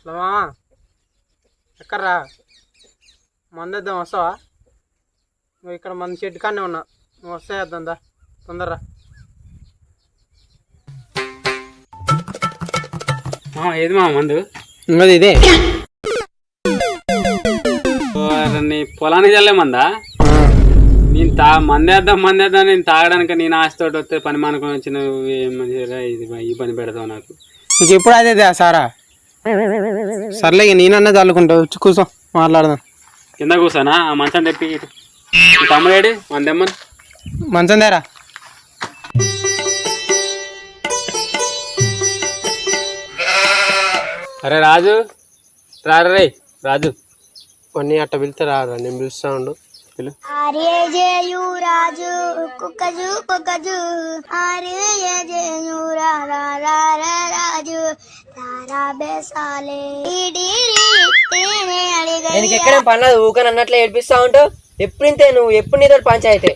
మామా ఎక్కడ్రా మందేద్దాం వస్తావా? నువ్వు ఇక్కడ మన చెట్టు కాడనే ఉన్నా, నువ్వు వస్తే వేద్దాం దా తొందరరా. ఏది మా మందు? ఇంకోది ఇదే. నీ పొలానికి చల్లే మందా? నేను మందేద్దాం నేను తాగడానికి నేను ఆశతోటి వస్తే పని మానుకొని వచ్చిన ఇది ఈ పని పెడతావు నాకు. నీకు ఎప్పుడు అదే సారా? సర్లే నేనన్నా చల్లుకుంటా, వచ్చి కూర్చో మాట్లాడదాం. కింద కూర్చోనా? ఆ మంచం తెప్పి తమ్ముడేడి మందెమ్మని మంచం దేరా. అరే రాజు రే రాజు, కొన్ని అట్ట పిలితే రారా, నేను పిలుస్తా ఉండు. నేను ఎక్కడ పని ఊకని అన్నట్లు ఏడిపిస్తా ఉంటావు. ఎప్పుడు ఇంతే నువ్వు, ఎప్పుడు నీతో పంచాయితే.